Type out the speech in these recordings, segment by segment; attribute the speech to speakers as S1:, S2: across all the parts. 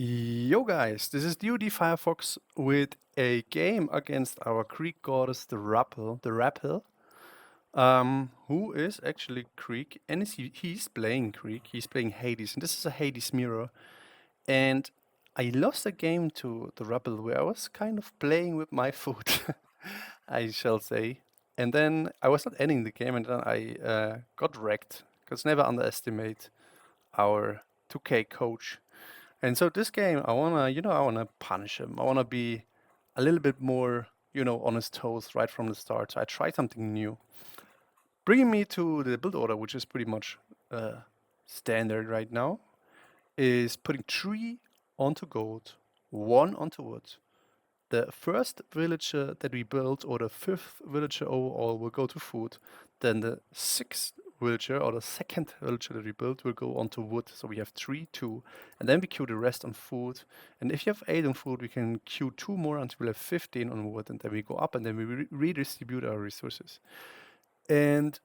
S1: Yo guys, this is DoD FireFox with a game against our Greek goddess TheRapl, who is actually Greek, and he's playing Greek, he's playing Hades, and this is a Hades mirror. And I lost a game to TheRapl where I was kind of playing with my food, I shall say. And then I was not ending the game, and then I got wrecked, because never underestimate our 2K coach. And so this game, I wanna punish him. I wanna be a little bit more, on his toes right from the start. So I tried something new. Bringing me to the build order, which is pretty much standard right now, is putting 3 onto gold, 1 onto wood. The first villager that we build, or the 5th villager overall, will go to food. Then the 6th villager, or the second villager that we build, will go onto wood. So we have 3, 2, and then we queue the rest on food. And if you have 8 on food, we can queue 2 more until we have 15 on wood, and then we go up, and then we redistribute our resources. And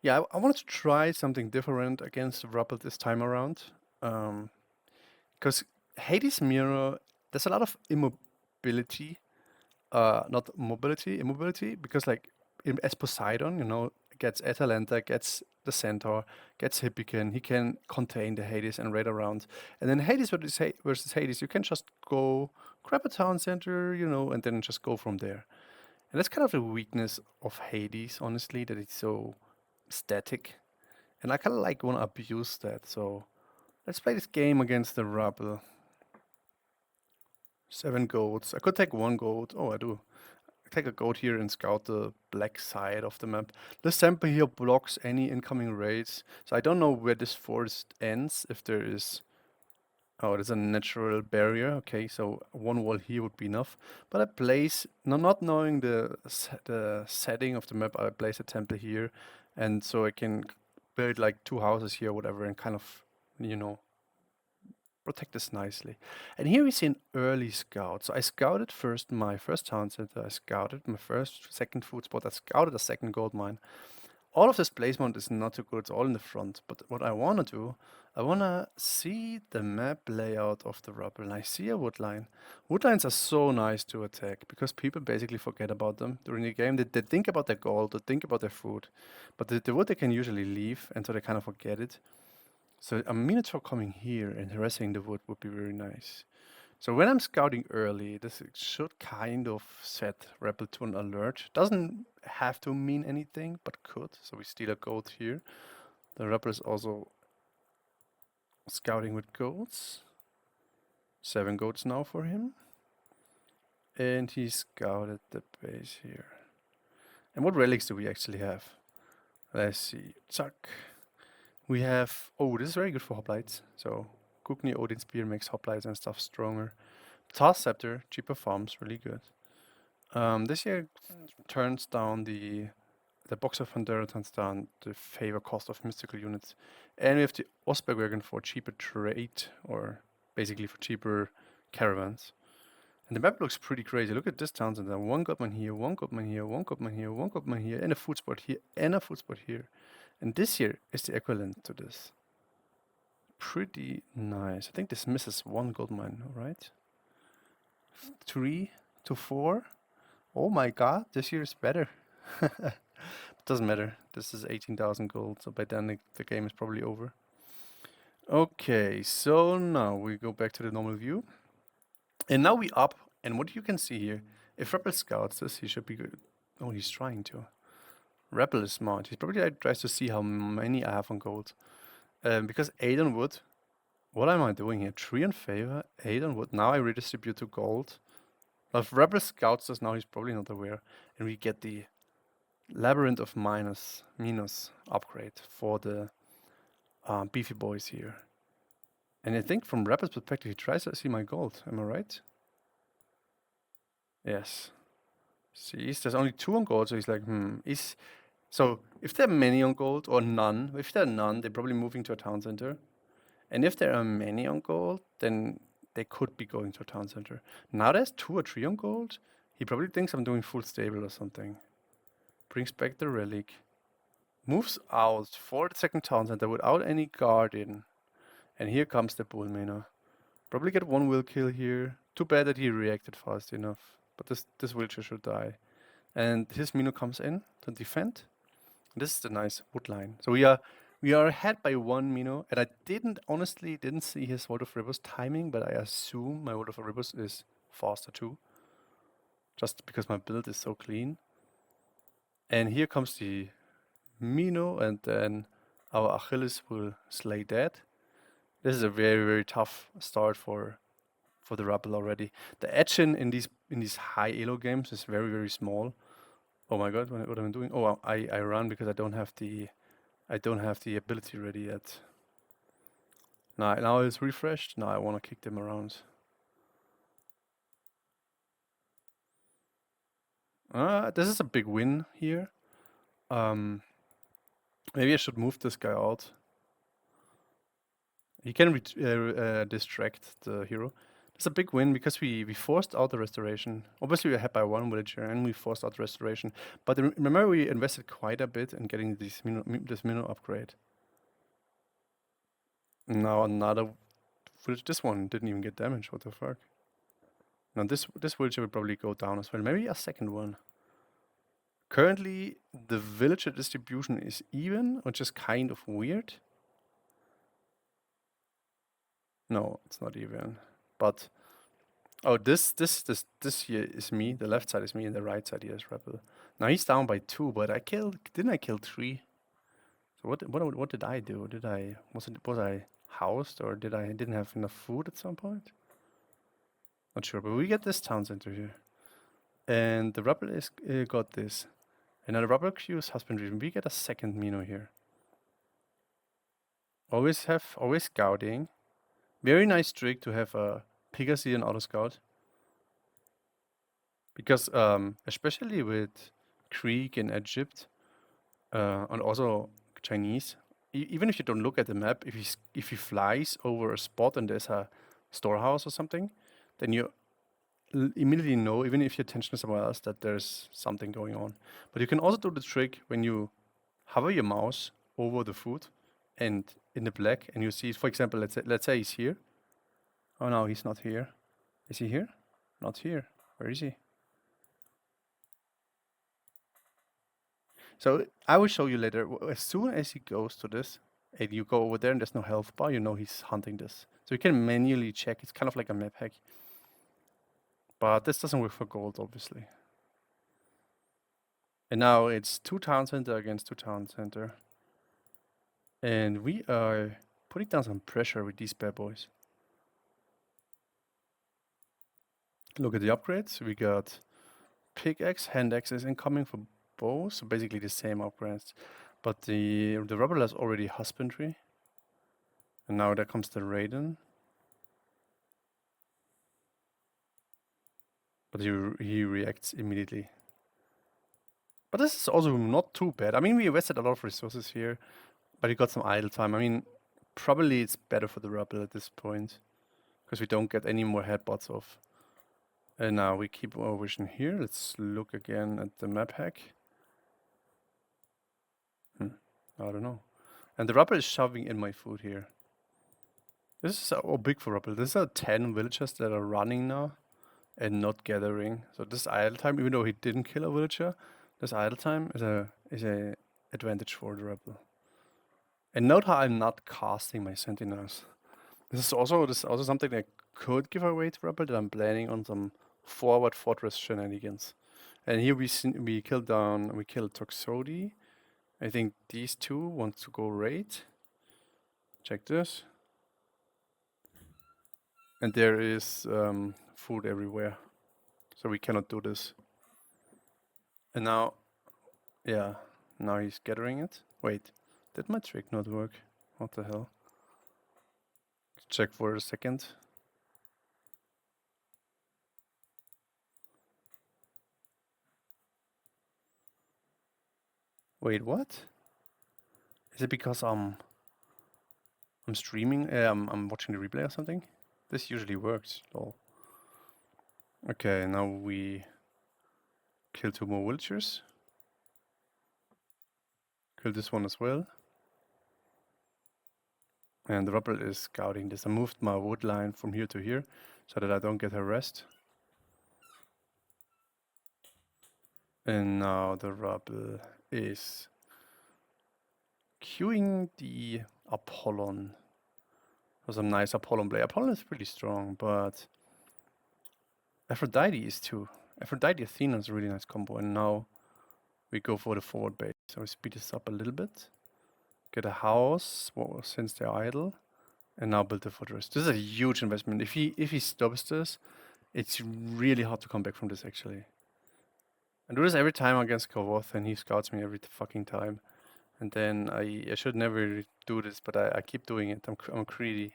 S1: yeah, I wanted to try something different against the Rappel this time around. Because Hades Mirror, there's a lot of immobility, not mobility, immobility, because like as Poseidon, gets Atalanta, gets the Centaur, gets Hippican, he can contain the Hades and raid around. And then Hades versus Hades, you can just go grab a town center, and then just go from there. And that's kind of the weakness of Hades, honestly, that it's so static. And I kind of like want to abuse that, so let's play this game against the Rebel. 7 goats. I could take 1 goat. Oh, I do. I take a goat here and scout the black side of the map. This temple here blocks any incoming raids. So I don't know where this forest ends, if there is... Oh, there's a natural barrier. Okay, so 1 wall here would be enough. But I place, not knowing the setting of the map, I place a temple here. And so I can build like 2 houses here or whatever and kind of, protect this nicely. And here we see an early scout. So I scouted first my first town center, I scouted my second food spot, I scouted a second gold mine. All of this placement is not too good, it's all in the front. But what I want to do, I want to see the map layout of the rubble. And I see a wood line. Wood lines are so nice to attack because people basically forget about them during the game. They think about their gold, they think about their food. But the wood they can usually leave, and so they kind of forget it. So a Minotaur coming here and harassing the wood would be very nice. So when I'm scouting early, this should kind of set Rebel to an alert. Doesn't have to mean anything, but could. So we steal a goat here. The Rebel is also scouting with goats. 7 goats now for him. And he scouted the base here. And what relics do we actually have? Let's see. Chuck. We have, oh, this is very good for hoplites. So Kukni Odin Spear makes hoplites and stuff stronger. Task Scepter, cheaper farms, really good. This here turns down the Box of Pandora turns down the favor cost of mystical units. And we have the Osbergwagen for cheaper trade, or basically for cheaper caravans. And the map looks pretty crazy. Look at this town center. 1 Godman here, 1 Godman here, 1 Godman here, 1 Godman here, and a food spot here, and a food spot here. And this here is the equivalent to this. Pretty nice. I think this misses 1 gold mine, right? 3 to 4. Oh my god, this year is better. Doesn't matter. This is 18,000 gold, so by then the game is probably over. Okay, so now we go back to the normal view. And now we up, and what you can see here, if Rebel scouts this, he should be good. Oh, he's trying to. Rebel is smart. He probably tries to see how many I have on gold. Because 8 on wood, what am I doing here? 3 on favor, 8 on wood. Now I redistribute to gold. Now if Rebel scouts us now, he's probably not aware. And we get the Labyrinth of Minus upgrade for the beefy boys here. And I think from Rebel's perspective, he tries to see my gold. Am I right? Yes. See, there's only 2 on gold, so he's like, So if there are many on gold or none, if there are none, they're probably moving to a town center. And if there are many on gold, then they could be going to a town center. Now there's 2 or 3 on gold. He probably thinks I'm doing full stable or something. Brings back the relic. Moves out for the second town center without any guardian. And here comes the bull Mino. Probably get one will kill here. Too bad that he reacted fast enough. But this villager should die. And his Mino comes in to defend. This is the nice wood line. So we are ahead by one Mino, and I honestly didn't see his World of Rivers timing, but I assume my World of Rivers is faster too. Just because my build is so clean. And here comes the Mino, and then our Achilles will slay that. This is a very, very tough start for TheRapl already. The edge in these high elo games is very, very small. Oh my god, what am I doing? Oh, I run because I don't have the ability ready yet. Now it's refreshed. Now I want to kick them around. This is a big win here. Maybe I should move this guy out. He can distract the hero. It's a big win because we forced out the restoration. Obviously, we were ahead by one villager and we forced out the restoration. But remember, we invested quite a bit in getting this Mino upgrade. Now another village. This one didn't even get damage. What the fuck? Now this villager will probably go down as well. Maybe a second one. Currently, the villager distribution is even, which is kind of weird. No, it's not even. But oh, this here is me. The left side is me, and the right side here is Rebel. Now he's down by 2, but didn't I kill 3? So what did I do? Was I housed, or didn't have enough food at some point? Not sure, but we get this town center here, and the Rebel is got this. And now the Rebel queues husbandry. We get a second Mino here. Always scouting. Very nice trick to have a Pegasi and auto scout. Because especially with Greek and Egypt, and also Chinese, even if you don't look at the map, if he flies over a spot and there's a storehouse or something, then you immediately know, even if your attention is somewhere else, that there's something going on. But you can also do the trick when you hover your mouse over the food and in the black, and you see, for example, let's say he's here. Oh no, he's not here. Is he here? Not here. Where is he? So I will show you later. As soon as he goes to this, and you go over there and there's no health bar, you know he's hunting this. So you can manually check. It's kind of like a map hack. But this doesn't work for gold, obviously. And now it's 2 town center against 2 town center. And we are putting down some pressure with these bad boys. Look at the upgrades. We got pickaxe, hand axes incoming for bow, so basically the same upgrades. But the Rebel has already husbandry. And now there comes the Raiden. But he reacts immediately. But this is also not too bad. I mean, we invested a lot of resources here, but he got some idle time. I mean, probably it's better for the Rebel at this point, because we don't get any more headbutts off. And now we keep our vision here. Let's look again at the map hack. I don't know. And the Rebel is shoving in my food here. This is so big for Rebel. This are 10 villagers that are running now and not gathering. So this idle time, even though he didn't kill a villager, this idle time is a advantage for the Rebel. And note how I'm not casting my sentinels. This is also something that could give away to Rebel, that I'm planning on some forward fortress shenanigans. And here we killed Toxodi. I think these 2 want to go raid. Check this. And there is food everywhere. So we cannot do this. And now, yeah, now he's gathering it. Wait, did my trick not work? What the hell? Check for a second. Wait, what? Is it because I'm streaming? I'm watching the replay or something? This usually works. Lol. Okay, now we kill 2 more villagers. Kill this one as well. And the rebel is scouting this. I moved my wood line from here to here so that I don't get harassed. And now the rebel is queuing the Apollon. For some nice Apollon play. Apollon is pretty strong, but Aphrodite is too. Aphrodite Athena is a really nice combo, and now we go for the forward base. So we speed this up a little bit. Get a house since they're idle. And now build the fortress. This is a huge investment. If he stops this, it's really hard to come back from this actually. I do this every time against Kovoth, and he scouts me every fucking time. And then I should never do this, but I keep doing it. I'm greedy.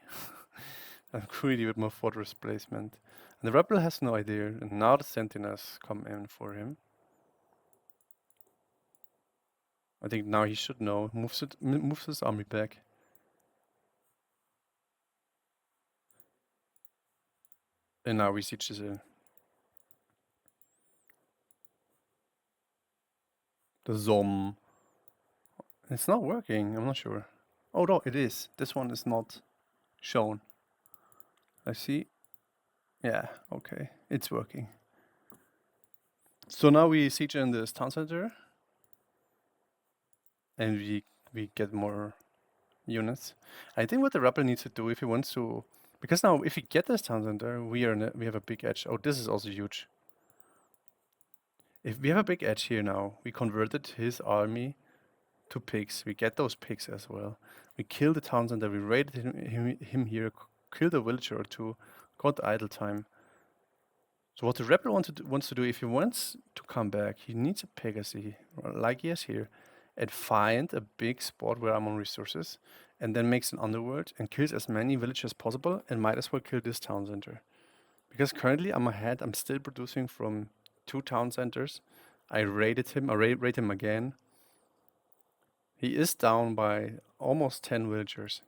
S1: I'm greedy with my fortress placement. And the rebel has no idea, and now the sentinels come in for him. I think now he should know. Moves his army back. And now we siege this in. The Zom. It's not working, I'm not sure. Oh no, it is. This one is not shown. I see. Yeah, okay. It's working. So now we siege in this town center. And we get more units. I think what the rebel needs to do if he wants to... Because now if we get this town center, we have a big edge. Oh, this is also huge. If we have a big edge here now, we converted his army to pigs. We get those pigs as well. We kill the town center, we raided him here, killed a villager or two, got idle time. So what the rebel wants to do, if he wants to come back, he needs a Pegasus, like he has here, and find a big spot where I'm on resources, and then makes an underworld and kills as many villagers as possible, and might as well kill this town center. Because currently I'm ahead, I'm still producing from 2 town centers. I raided him, I raid him again. He is down by almost 10 villagers.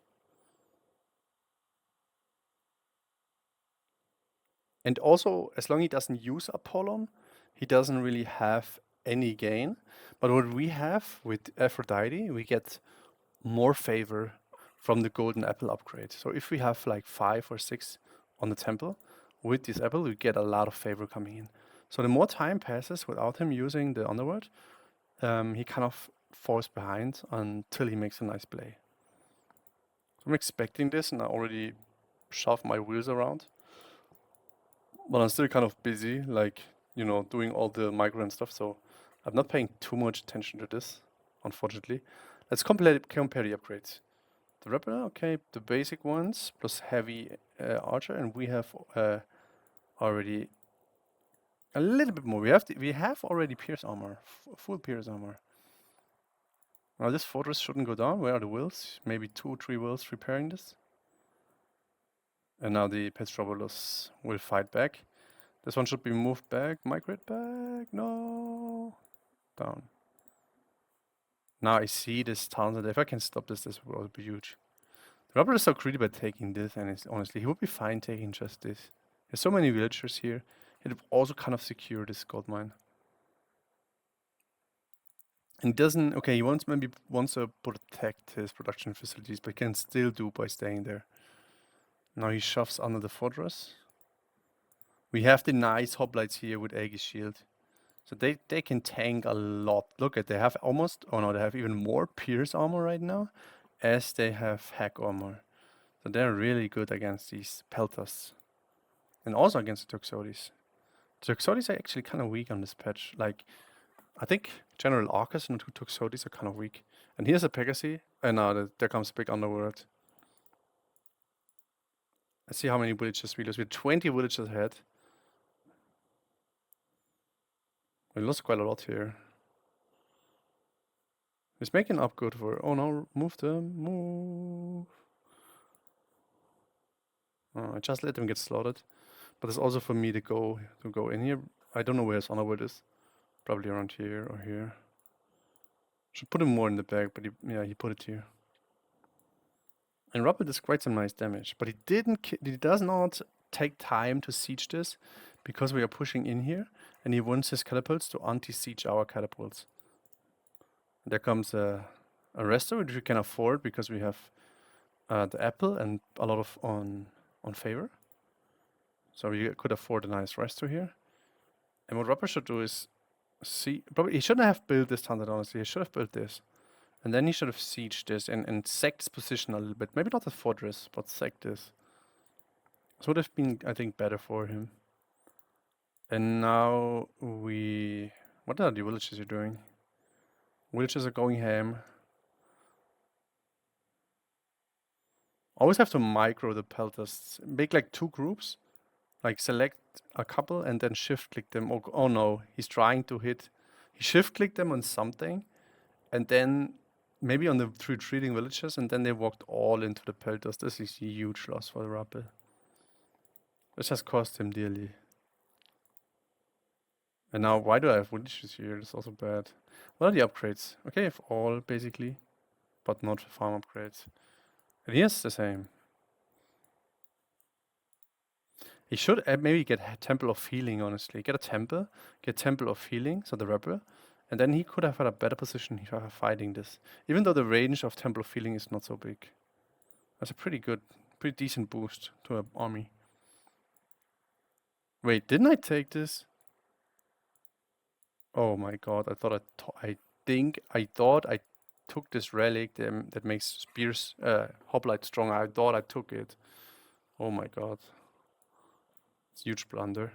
S1: And also, as long as he doesn't use Apollon, he doesn't really have any gain. But what we have with Aphrodite, we get more favor from the golden apple upgrade. So if we have like 5 or 6 on the temple, with this apple, we get a lot of favor coming in. So the more time passes without him using the underworld, he kind of falls behind until he makes a nice play. So I'm expecting this, and I already shove my wheels around. But I'm still kind of busy, like, you know, doing all the migrant stuff, so I'm not paying too much attention to this, unfortunately. Let's compare the upgrades. The rebel, okay, the basic ones, plus heavy archer, and we have already a little bit more. We have already pierce armor, full pierce armor. Now this fortress shouldn't go down. Where are the wills? Maybe 2 or 3 wills repairing this. And now the Petrobolus will fight back. This one should be moved back. Migrate back. No. Down. Now I see this town center. If I can stop this, this would be huge. The rebel is so greedy by taking this, and honestly, he would be fine taking just this. There's so many villagers here. It would also kind of secure this gold mine. And doesn't... Okay, he maybe wants to protect his production facilities, but can still do by staying there. Now he shoves under the fortress. We have the nice hoplites here with Aegis shield. So they can tank a lot. Look at, they have almost... Oh no, they have even more pierce armor right now, as they have hack armor. So they're really good against these pelters. And also against the Toxotes. Toxotes are actually kind of weak on this patch. Like, I think General Arcus and the Toxotes are kind of weak. And here's a Pegasus. And now there comes big underworld. Let's see how many villagers we lose. We're 20 villagers ahead. We lost quite a lot here. He's making up good for... Oh no, move them, move. Oh, I just let them get slaughtered. But it's also for me to go in here. I don't know where his underworld is. Probably around here or here. Should put him more in the back, but he put it here. And Robert does quite some nice damage, but he does not take time to siege this, because we are pushing in here, and he wants his catapults to anti-siege our catapults. There comes a resto, which we can afford because we have TheRapl and a lot of on favor. So you could afford a nice resto here. And what Rapper should do is probably he shouldn't have built this standard, honestly. He should have built this. And then he should have sieged this and sacked this position a little bit. Maybe not the fortress, but sacked this. This would have been, I think, better for him. And now what are the villages you're doing? Villages are going ham. Always have to micro the pelters. Make like 2 groups. Like select a couple and then shift click them. Oh no, he's trying to hit. He shift clicked them on something and then maybe on the 3 retreating villages and then they walked all into the pelters. This is a huge loss for the TheRapl. This has cost him dearly. And now why do I have villages here? That's also bad. What are the upgrades? Okay, I have all basically, but not farm upgrades. And here's the same. He should maybe get a Temple of Healing, honestly. Get a temple, get Temple of Healing, so the TheRapl, and then he could have had a better position for fighting this. Even though the range of Temple of Healing is not so big. That's a pretty decent boost to an army. Wait, didn't I take this? Oh my god, I thought I took this relic that makes spears, hoplite stronger. I thought I took it. Oh my god. It's a huge blunder.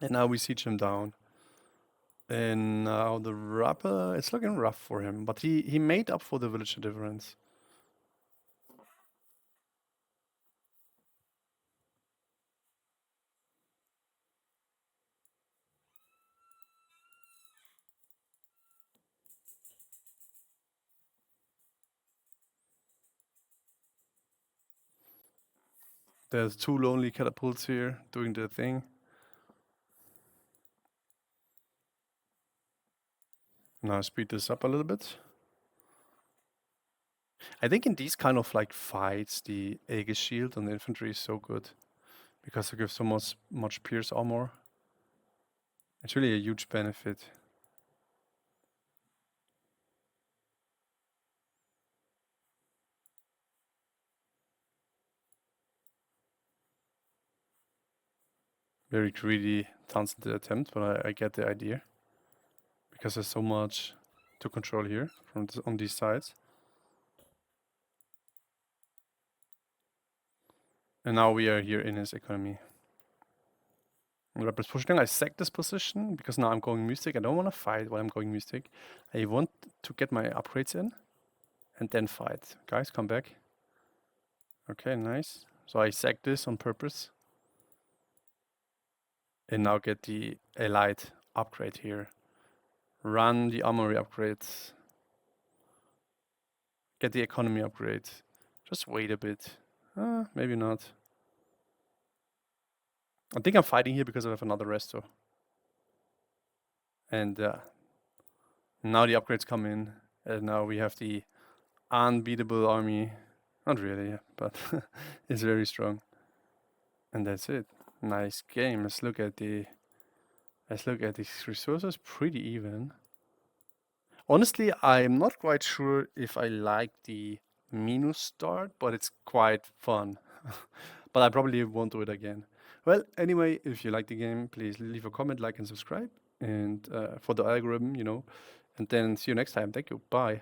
S1: And now we siege him down. And now the TheRapl, it's looking rough for him, but he made up for the villager difference. There's 2 lonely catapults here doing their thing. Now speed this up a little bit. I think in these kind of like fights, the Aegis shield on the infantry is so good because it gives so much pierce armor. It's really a huge benefit. Very greedy Townsend attempt, but I get the idea. Because there's so much to control here on these sides. And now we are here in his economy. TheRapl is pushing. I sack this position because now I'm going Mystic. I don't want to fight while I'm going Mystic. I want to get my upgrades in and then fight. Guys, come back. Okay, nice. So I sack this on purpose. And now get the Elite upgrade here. Run the armory upgrades. Get the economy upgrade. Just wait a bit. Maybe not. I think I'm fighting here because I have another resto. And now the upgrades come in. And now we have the unbeatable army. Not really, but it's very strong. And that's it. Nice game. Let's look at these resources. Pretty even. Honestly, I'm not quite sure if I like the minus start, but it's quite fun. But I probably won't do it again. Well, anyway, if you like the game, please leave a comment, like, and subscribe. And for the algorithm, and then see you next time. Thank you. Bye.